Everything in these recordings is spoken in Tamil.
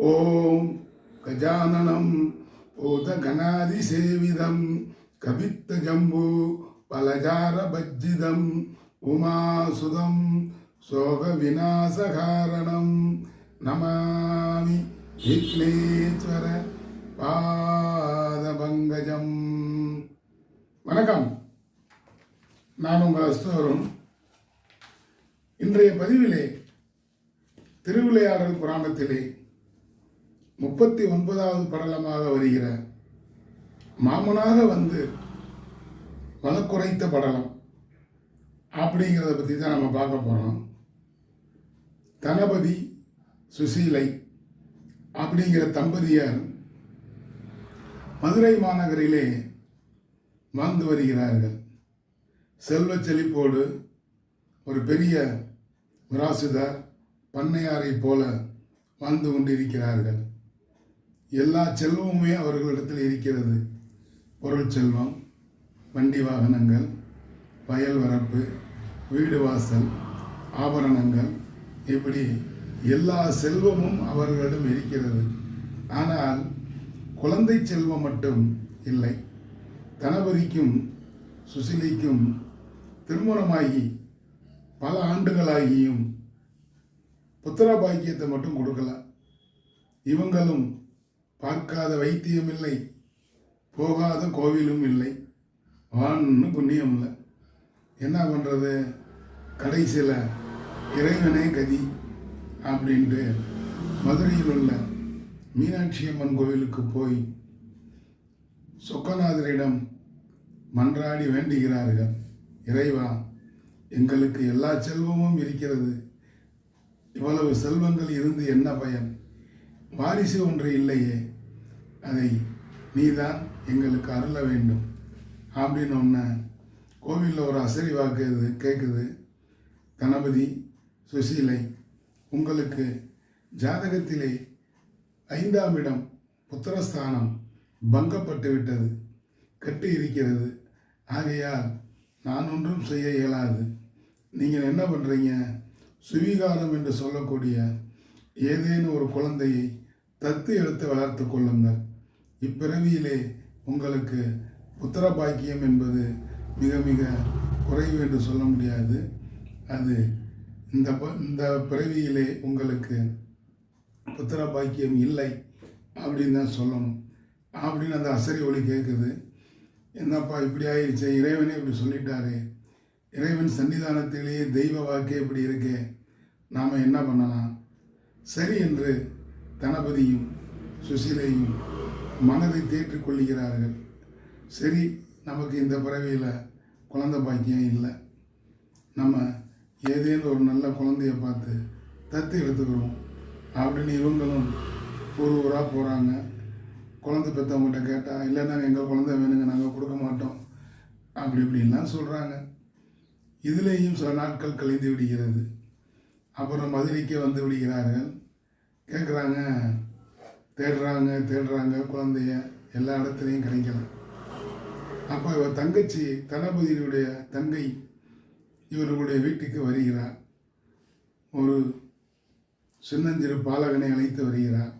ஓம் கஜானனம் பூதகணாதிசேவிதம் கவித்த ஜம்பு பலஜார பஜ்ஜிதம் உமாசுதம் சோக விநாசகாரணம் நமாமி விக்னேஸ்வர பாதபங்கஜம். வணக்கம், நான் உங்கள் அஸ்தோரும். இன்றைய பதிவிலே திருவிளையாடல் புராணத்திலே 39வது படலமாக வருகிற மாமனாக வந்து வழக்குரைத்த படலம் அப்படிங்கிறத பற்றி தான் நம்ம பார்க்க போகிறோம். தனபதி சுசீலை அப்படிங்கிற தம்பதியர் மதுரை மாநகரிலே வாழ்ந்து வருகிறார்கள். செல்வ செழிப்போடு ஒரு பெரிய மிராசுதார் பண்ணையாரை போல வாழ்ந்து கொண்டிருக்கிறார்கள். எல்லா செல்வமுமே அவர்களிடத்தில் இருக்கிறது. பொருள் செல்வம், வண்டி வாகனங்கள், வயல் வரப்பு, வீடு வாசல், ஆபரணங்கள், இப்படி எல்லா செல்வமும் அவர்களிடம் இருக்கிறது. ஆனால் குழந்தை செல்வம் மட்டும் இல்லை. தனபதிக்கும் சுசிலிக்கும் திருமணமாகி பல ஆண்டுகளாகியும் புத்திர பாக்கியத்தை மட்டும் கொடுக்கல. இவங்களும் பார்க்காத வைத்தியம் இல்லை, போகாத கோவிலும் இல்லை, வான்னு புண்ணியம் இல்லை. என்ன பண்ணுறது, கடைசியில் இறைவனே கதி அப்படின்ட்டு மதுரையில் உள்ள மீனாட்சி அம்மன் கோவிலுக்கு போய் சொக்கநாதரிடம் மன்றாடி வேண்டுகிறார்கள். இறைவா, எங்களுக்கு எல்லா செல்வமும் இருக்கிறது, இவ்வளவு செல்வங்கள் இருந்து என்ன பயன்? வாரிசு ஒன்று இல்லையே, அதை நீதான் எங்களுக்கு அருள வேண்டும் அப்படின்னு ஒன்று கோவிலில் ஒரு அசரி வாக்கு கேட்குது. தனபதி சுசீலை, உங்களுக்கு ஜாதகத்திலே 5ஆம் இடம் புத்திரஸ்தானம் பங்கப்பட்டு விட்டது, கட்டி இருக்கிறது. ஆகையால் நான் ஒன்றும் செய்ய இயலாது. நீங்கள் என்ன பண்ணுறீங்க, சுவீகாரம் என்று சொல்லக்கூடிய ஏதேனும் ஒரு குழந்தையை தத்து எடுத்து வளர்த்து கொள்ளுங்கள். இப்பிறவியிலே உங்களுக்கு புத்திர பாக்கியம் என்பது மிக மிக குறைவு என்று சொல்ல முடியாது. அது இந்த பிறவியிலே உங்களுக்கு புத்திர பாக்கியம் இல்லை அப்படின்னு தான் சொல்லணும் அப்படின்னு அந்த அசரி ஒளி கேட்குது. என்னப்பா இப்படி ஆயிடுச்சு, இறைவனே இப்படி சொல்லிட்டாரு, இறைவன் சன்னிதானத்திலேயே தெய்வ வாக்கே இப்படி இருக்கே, நாம் என்ன பண்ணலாம்? சரி என்று தனபதியும் சுசீலையும் மனதை தேற்றிக் கொள்கிறார்கள். சரி, நமக்கு இந்த பிறவியில் குழந்தை பாக்கியம் இல்லை, நம்ம ஏதேனும் ஒரு நல்ல குழந்தைய பார்த்து தத்து எடுத்துக்கிறோம் அப்படின்னு இவங்களும் ஊராக போகிறாங்க. குழந்தை பெற்றவங்கள்ட்ட கேட்டால், இல்லை நாங்கள் எங்கள் குழந்தை வேணுங்க, நாங்கள் கொடுக்க மாட்டோம் அப்படி இப்படின்லாம் சொல்கிறாங்க. இதுலேயும் சில நாட்கள் கழிந்து விடுகிறது. அப்புறம் மதுரைக்கு வந்து விடுகிறார்கள். கேட்குறாங்க, தேடுறாங்க குழந்தைய, எல்லா இடத்துலையும் கிடைக்கல. அப்போ இவர் தங்கச்சி, தளபதியினுடைய தங்கை இவர்களுடைய வீட்டுக்கு வருகிறார். ஒரு சின்னஞ்சிறு பாலகனை அழைத்து வருகிறார்.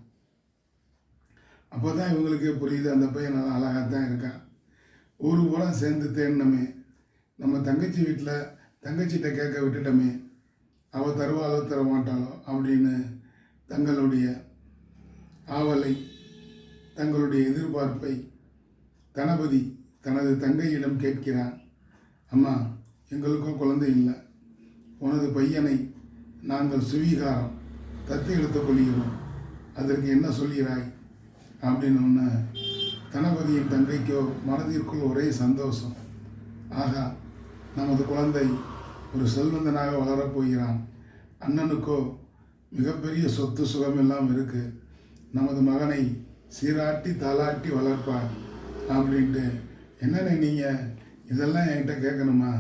அப்போ தான் இவங்களுக்கே புரியுது, அந்த பையன் நல்லா அழகாக தான் இருக்கான். ஊரு பூரா சேர்ந்து தேடினமே, நம்ம தங்கச்சி வீட்டில் தங்கச்சிகிட்ட கேட்க விட்டுட்டோமே, அவள் தருவாளோ தர மாட்டாளோ அப்படின்னு தங்களுடைய ஆவலை, தங்களுடைய எதிர்பார்ப்பை தனபதி தனது தங்கையிடம் கேட்கிறான். அம்மா, எங்களுக்கும் குழந்தை இல்லை, உனது பையனை நாங்கள் சுவீகாரம் தத்து எடுத்துக் கொள்கிறோம், அதற்கு என்ன சொல்கிறாய் அப்படின்னு ஒன்று தனபதியின் தங்கைக்கோ மனதிற்குள் ஒரே சந்தோஷம். ஆகா, நமது குழந்தை ஒரு செல்வந்தனாக வளரப்போகிறான், அண்ணனுக்கோ மிகப்பெரிய சொத்து சுகம் எல்லாம் இருக்குது, நமது மகனை சீராட்டி தாளாட்டி வளர்ப்பார் அப்படின்ட்டு. என்னென்ன நீங்கள் இதெல்லாம் என்கிட்ட கேட்கணுமா?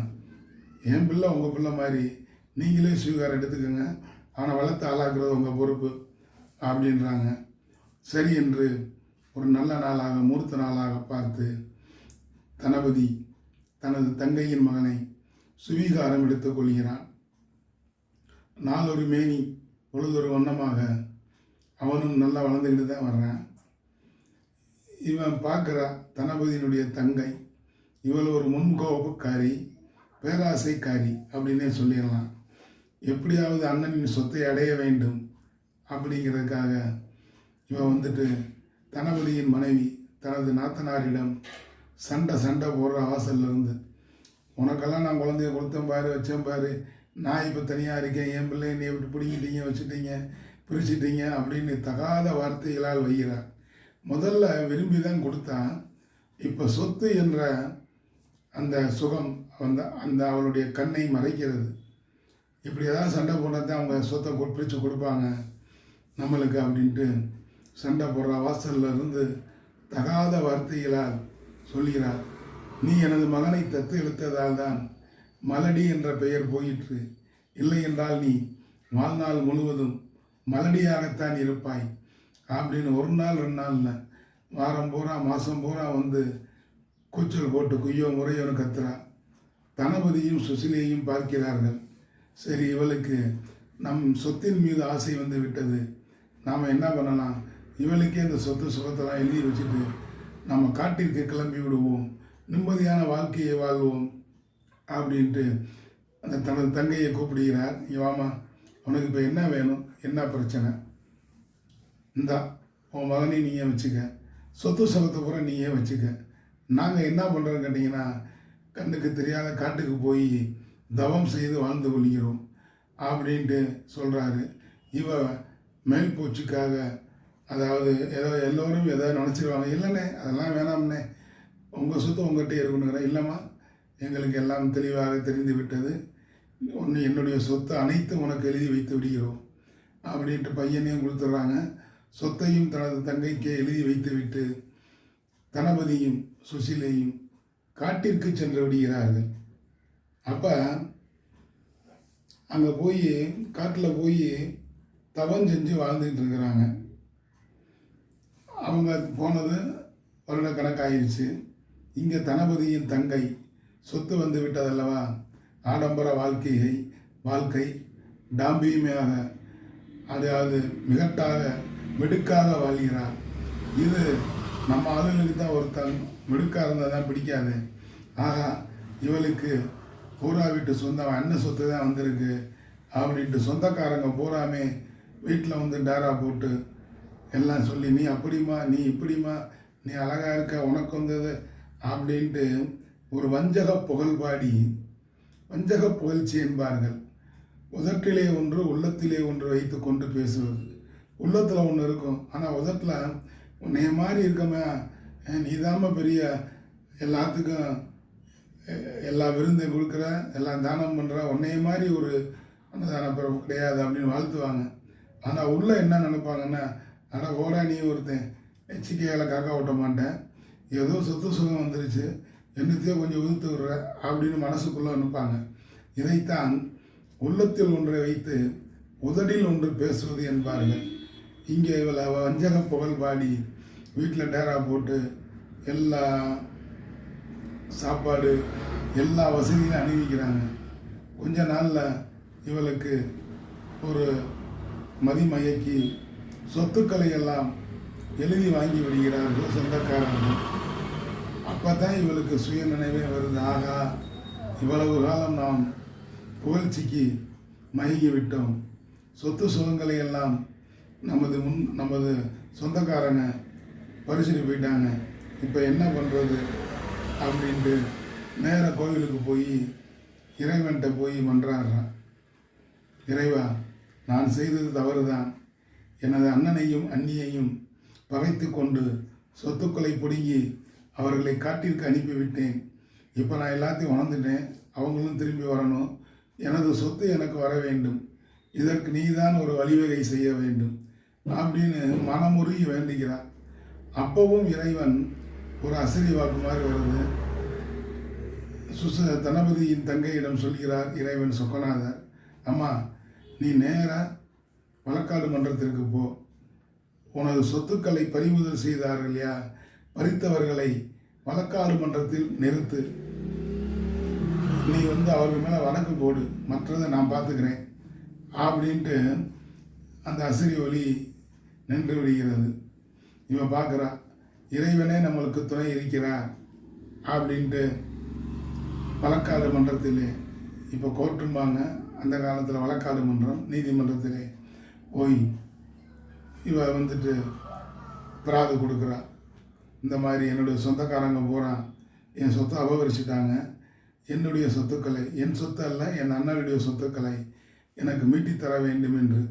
என் பிள்ளை உங்கள் பிள்ளை மாதிரி, நீங்களே சுவீகாரம் எடுத்துக்கோங்க, அவனை வளர்த்து ஆளாக்குறது உங்கள் பொறுப்பு அப்படின்றாங்க. சரி என்று ஒரு நல்ல நாளாக, மூர்த்த நாளாக பார்த்து தனபதி தனது தங்கையின் மகனை சுவீகாரம் எடுத்துக் கொள்கிறான். நாளொரு மேனி பொழுதொரு வண்ணமாக அவனும் நல்லா வளர்ந்துக்கிட்டு தான் வர்றான். இவன் பார்க்குறா தனபதியினுடைய தங்கை, இவள் ஒரு முன்கோபக்காரி, பேராசைக்காரி அப்படின்னே சொல்லிடலாம். எப்படியாவது அண்ணனின் சொத்தை அடைய வேண்டும் அப்படிங்கிறதுக்காக இவன் வந்துட்டு தனபதியின் மனைவி தனது நாத்தனாரிடம் சண்டை போடுற வாசல்லேருந்து, உனக்கெல்லாம் நான் குழந்தைய கொடுத்தேன் பாரு, வச்சேன் பாரு, நான் இப்போ தனியாக இருக்கேன், என் பிள்ளை என்னை விட்டு பிடிங்கிட்டீங்க, வச்சுட்டீங்க, பிரிச்சுட்டீங்க அப்படின்னு தகாத வார்த்தைகளால் வைகிறார். முதல்ல விரும்பி தான் கொடுத்தா, இப்போ சொத்து என்ற அந்த சுகம் அந்த அவளுடைய கண்ணை மறைக்கிறது. இப்படி ஏதாவது சண்டை போட்டால் தான் அவங்க சொத்தை பிரித்து கொடுப்பாங்க நம்மளுக்கு அப்படின்ட்டு சண்டை போடுற வாசலில் இருந்து தகாத வார்த்தைகளால் சொல்கிறார். நீ எனது மகனை தத்து இழுத்ததால் தான் மலடி என்ற பெயர் போயிற்று, இல்லை என்றால் நீ வாழ்நாள் முழுவதும் மலடியாகத்தான் இருப்பாய் அப்படின்னு 1 நாள் 2 நாளில் வாரம் பூரா மாதம் பூரா வந்து கூச்சல் போட்டு குய்யோ முறையோன்னு கத்துறா. தனபதியும் சுசிலையும் பார்க்கிறார்கள். சரி, இவளுக்கு நம் சொத்தின் மீது ஆசை வந்து விட்டது, நாம் என்ன பண்ணலாம், இவளுக்கே இந்த சொத்து சுகத்தெல்லாம் எழுதி வச்சுட்டு நம்ம காட்டிற்கு கிளம்பி விடுவோம், நிம்மதியான வாழ்க்கையை வாழ்வோம் அப்படின்ட்டு அந்த தனது தங்கையை கூப்பிடுகிறார். இவாமா, உனக்கு இப்போ என்ன வேணும், என்ன பிரச்சனை, இந்தா உன் மகனை நீயே வச்சுக்க, சொத்து சுகத்தை பூரா நீயே வச்சுக்க, நாங்கள் என்ன பண்ணுறோன்னு கேட்டிங்கன்னா கண்ணுக்கு தெரியாத காட்டுக்கு போய் தவம் செய்து வாழ்ந்து கொள்கிறோம் அப்படின்ட்டு சொல்கிறாரு. இவ மேல் பூச்சிக்காக, அதாவது எல்லோரும் எதாவது நினச்சிருவாங்க, இல்லைண்ணே அதெல்லாம் வேணாம்ண்ணே, உங்கள் சொத்து உங்கள்கிட்ட இருக்கணுங்கிற, இல்லைம்மா எங்களுக்கு எல்லாம் தெளிவாக தெரிந்து விட்டது, என்னுடைய சொத்து அனைத்தும் உனக்கு எழுதி வைத்து விடுகிறோம் அப்படின்ட்டு பையனையும் கொடுத்துட்றாங்க. சொத்தையும் தனது தங்கைக்கு எழுதி வைத்து விட்டு தனபதியும் சுசிலையும் காட்டிற்கு சென்று விடுகிறார்கள். அப்போ அங்கே போய் காட்டில் போய் தவம் செஞ்சு வாழ்ந்துக்கிட்டு இருக்கிறாங்க. அவங்க போனது வருடக்கணக்காயிருச்சு. இங்கே தனபதியின் தங்கை சொத்து வந்து விட்டதல்லவா, ஆடம்பர வாழ்க்கை டாம்பியமாக, அதாவது மிடுக்காக வாழ்கிறார். இது நம்ம ஆளுங்களுக்கு தான் ஒருத்தன் மிடுக்காக இருந்தால் தான் பிடிக்காது. ஆகா, இவளுக்கு பூரா வீட்டு சொந்தம் அண்ணன் சொத்து தான் வந்திருக்கு அப்படின்ட்டு சொந்தக்காரங்க பூராமே வீட்டில் வந்து டேரா போட்டு எல்லாம் சொல்லி, நீ அப்படிமா, நீ இப்படிமா, நீ அழகாக இருக்க, உனக்கு வந்தது அப்படின்ட்டு ஒரு வஞ்சக புகழ்பாடி, வஞ்சக புகழ்ச்சி என்பார்கள். உதட்டிலே ஒன்று உள்ளத்திலே ஒன்று வைத்து கொண்டு பேசுவது. உள்ளத்தில் ஒன்று இருக்கும், ஆனால் உதட்டில் உன்னைய மாதிரி இருக்கமே, நீதாம பெரிய எல்லாத்துக்கும் எல்லா விருந்தையும் கொடுக்குற, எல்லாம் தானம் பண்ணுற, உன்னைய மாதிரி ஒரு அன்னதான பிறப்பு கிடையாது அப்படின்னு வாழ்த்துவாங்க. ஆனால் உள்ளே என்ன நினைப்பாங்கன்னா, அட ஓடா நீ ஒருத்தன் எச்சிக்கையால் காக்கா ஓட்ட மாட்டேன், ஏதோ சொத்து சுகம் வந்துருச்சு, என்னத்தையோ கொஞ்சம் உதுத்து விடுற அப்படின்னு மனசுக்குள்ளே நினைப்பாங்க. இதைத்தான் உள்ளத்தில் ஒன்றை வைத்து உதடில் ஒன்று பேசுவது என்பார்கள். இங்கே இவளை வஞ்சக புகழ் பாடி வீட்டில் டேரா போட்டு எல்லா சாப்பாடு எல்லா வசதியும் அணிவிக்கிறாங்க. கொஞ்ச நாளில் இவளுக்கு ஒரு மதிமயக்கி சொத்துக்களை எல்லாம் எழுதி வாங்கி விடுகிறார்கள் சொந்தக்காரர்கள். அப்போ தான் இவளுக்கு சுய நினைவே வருது, ஆகா இவ்வளவு காலம் நாம் புகழ்ச்சிக்கு மயங்கி விட்டோம், சொத்து சுகங்களை எல்லாம் நமது சொந்தக்காரங்க பறிச்சுட்டு போயிட்டாங்க, இப்போ என்ன பண்ணுறது அப்படின்ட்டு நேராக கோவிலுக்கு போய் இறைவன்கிட்ட போய் மன்றாடுறான். இறைவா, நான் செய்தது தவறு தான், எனது அண்ணனையும் அண்ணியையும் பகைத்து கொண்டு சொத்துக்களை பிடுங்கி அவர்களை காட்டிற்கு அனுப்பிவிட்டேன். இப்போ நான் எல்லாத்தையும் வாழ்ந்துட்டேன், அவங்களும் திரும்பி வரணும், எனது சொத்து எனக்கு வர வேண்டும், இதற்கு நீதான் ஒரு வழிவகை செய்ய வேண்டும் அப்படின்னு மனமுருகி வேண்டுகிறார். அப்பவும் இறைவன் ஒரு அசரி வாக்கு மாதிரி வருது. தனபதியின் தங்கையிடம் சொல்கிறார் இறைவன் சொக்கநாதர், அம்மா நீ நேராக வழக்காடு மன்றத்திற்கு போ, உனது சொத்துக்களை பறிமுதல் செய்தார்கள் இல்லையா, பறித்தவர்களை வழக்காடு மன்றத்தில் நிறுத்து, நீ அவர்கள் மேலே வழக்கு போடு, மற்றதை நான் பார்த்துக்கிறேன் அப்படின்ட்டு அந்த அசரி ஒலி நின்று விடுகிறது. இவன் பார்க்குறா, இறைவனே நம்மளுக்கு துணை இருக்கிறார் அப்படின்ட்டு வழக்காடு மன்றத்திலே, இப்போ கோர்ட்டும்பாங்க, அந்த காலத்தில் வழக்காடு மன்றம், நீதிமன்றத்திலே போய் இவ வந்துட்டு பிராது கொடுக்குறா. இந்த மாதிரி என்னுடைய சொந்தக்காரங்க பூரா என் சொத்தை அபகரிச்சிட்டாங்க, என்னுடைய சொத்துக்களை, என் சொத்து அல்ல என் அண்ணனுடைய சொத்துக்களை எனக்கு மீட்டி தர வேண்டும் என்று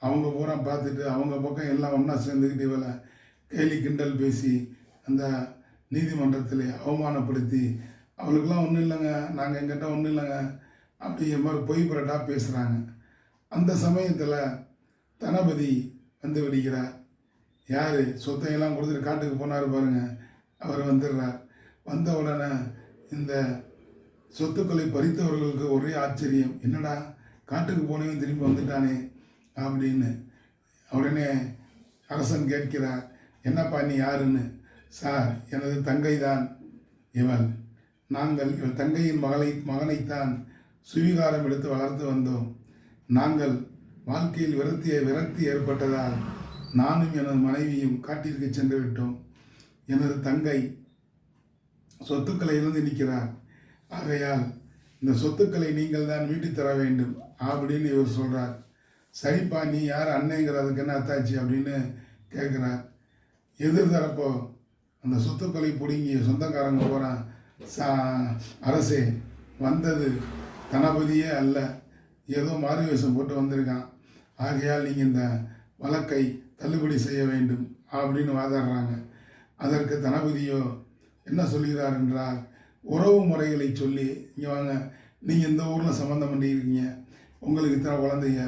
அவங்க பூரா பார்த்துட்டு அவங்க பக்கம் எல்லாம் ஒன்றா சேர்ந்துக்கிட்டு இவளை கேலி கிண்டல் பேசி அந்த நீதிமன்றத்தில் அவமானப்படுத்தி, அவளுக்கெல்லாம் ஒன்றும் இல்லைங்க, நாங்கள் எங்கிட்ட ஒன்றும் இல்லைங்க அப்படிங்கிற மாதிரி பொய் புரட்டாக பேசுகிறாங்க. அந்த சமயத்தில் தனபதி வந்து விடுகிறார். யார் சொத்தையெல்லாம் கொடுத்துட்டு காட்டுக்கு போனார் பாருங்க, அவர் வந்துடுறார். வந்த உடனே இந்த சொத்துக்களை பறித்தவர்களுக்கு ஒரே ஆச்சரியம், என்னடா காட்டுக்கு போனவன் திரும்பி வந்துட்டானே அப்படின்னு. உடனே அரசன் கேட்கிறார், என்னப்பா நீ யாருன்னு. சார், எனது தங்கை தான் இவள். நாங்கள் இவள் தங்கையின் மகனைத்தான் சுவீகாரம் எடுத்து வளர்த்து வந்தோம். நாங்கள் வாழ்க்கையில் விரக்தி ஏற்பட்டதால் நானும் எனது மனைவியும் காட்டிற்கு சென்று விட்டோம். எனது தங்கை சொத்துக்களை இழந்து நிற்கிறார். ஆகையால் இந்த சொத்துக்களை நீங்கள் தான் மீட்டு தர வேண்டும் அப்படின்னு இவர் சொல்கிறார். சரிப்பா, நீ யார் அண்ணேங்கிறதுக்கு என்ன அத்தாச்சு அப்படின்னு கேட்குறார். எதிர்தரப்போ அந்த சொத்துக்களை பிடுங்கி சொந்தக்காரங்க போகிறான். அரசே, வந்தது தனபதியே அல்ல, ஏதோ மாறு வேஷம் போட்டு வந்திருக்கான். ஆகையால் நீங்கள் இந்த வழக்கை தள்ளுபடி செய்ய வேண்டும் அப்படின்னு வாதாடுறாங்க. அதற்கு தனபதியோ என்ன சொல்கிறார் என்றால், உறவு முறைகளை சொல்லி, இங்கே வாங்க, நீங்கள் இந்த ஊரில் சம்மந்தம் பண்ணியிருக்கீங்க, உங்களுக்கு இத்தனை குழந்தைங்க,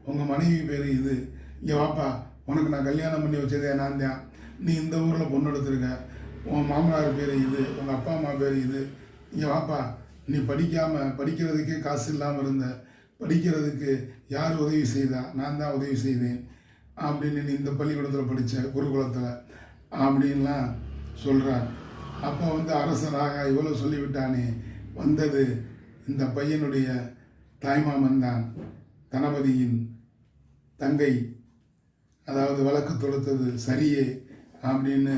உங்கள் மனைவி பேர் இது, இங்கே வாப்பா, உனக்கு நான் கல்யாணம் பண்ணி வச்சதே நான் தான், நீ இந்த ஊரில் பொண்ணு எடுத்துருக்க, உன் மாமனார் பேர் இது, உங்கள் அப்பா அம்மா பேர் இது, இங்கே வாப்பா, நீ படிக்கிறதுக்கே காசு இல்லாமல் இருந்த, படிக்கிறதுக்கு யார் உதவி செய்தா, நான் தான் உதவி செய்தேன் அப்படின்னு, நீ இந்த பள்ளிக்கூடத்தில் படித்த குருகுலத்தில் அப்படின்லாம் சொல்கிறார். அப்போ அரசனாக இவ்வளோ சொல்லிவிட்டானே, வந்தது இந்த பையனுடைய தாய்மாமன் தான், தனபதியின் தங்கை, அதாவது வழக்கு தொடுத்தது சரியே அப்படின்னு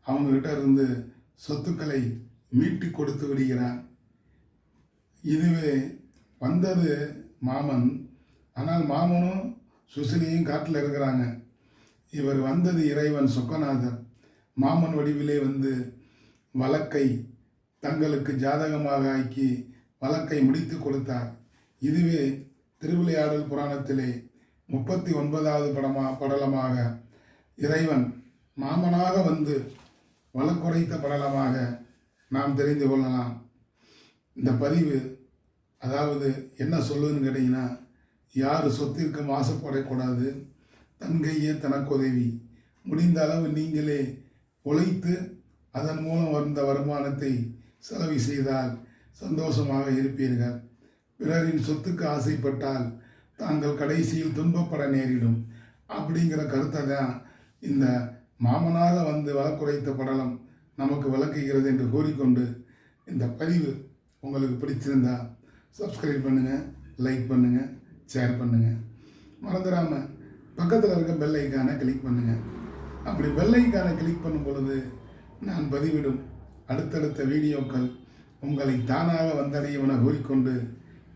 அவங்ககிட்ட இருந்து சொத்துக்களை மீட்டு கொடுத்து விடுகிறான். இதுவே வந்தது மாமன், ஆனால் மாமனும் சுசிலியும் காட்டில் இருக்கிறாங்க. இவர் வந்தது இறைவன் சொக்கநாதர் மாமன் வடிவிலே வழக்கை தங்களுக்கு ஜாதகமாக ஆக்கி வழக்கை முடித்து கொடுத்தார். இதுவே திருவிளையாடல் புராணத்திலே 39வது படலமாக இறைவன் மாமனாக வழக்குரைத்த படலமாக நாம் தெரிந்து கொள்ளலாம். இந்த பதிவு அதாவது என்ன சொல்லுதுன்னு கேட்டிங்கன்னா, யார் சொத்திற்கும் ஆசைப்படக்கூடாது, தன்கையே தனக்கு உதவி, முடிந்த அளவு நீங்களே உழைத்து அதன் மூலம் வந்த வருமானத்தை செலவு செய்தால் சந்தோஷமாக இருப்பீர்கள். பிறரின் சொத்துக்கு ஆசைப்பட்டால் தாங்கள் கடைசியில் துன்பப்பட நேரிடும் அப்படிங்கிற கருத்தை தான் இந்த மாமனாக வழக்குரைத்த படலம் நமக்கு விளக்குகிறது என்று கூறிக்கொண்டு, இந்த பதிவு உங்களுக்கு பிடிச்சிருந்தா சப்ஸ்கிரைப் பண்ணுங்கள், லைக் பண்ணுங்கள், ஷேர் பண்ணுங்கள். மறந்துடாமல் பக்கத்தில் இருக்க பெல் ஐக்கானை கிளிக் பண்ணுங்கள். அப்படி பெல் ஐக்கானை கிளிக் பண்ணும் பொழுது நான் பதிவிடும் அடுத்தடுத்த வீடியோக்கள் உங்களை தானாக வந்தடையும் என கூறிக்கொண்டு,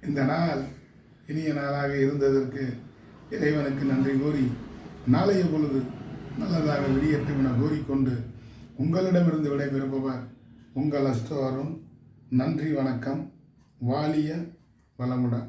இந்த நாள் இனிய நாளாக இருந்ததற்கு இறைவனுக்கு நன்றி கூறி, நாளைய பொழுது நல்லதாக விடியட்டும் என கூறிக்கொண்டு உங்களிடமிருந்து விடைபெறுபவர் உங்கள் அஸ்டோரும். நன்றி, வணக்கம், வாலிய வளமுடன்.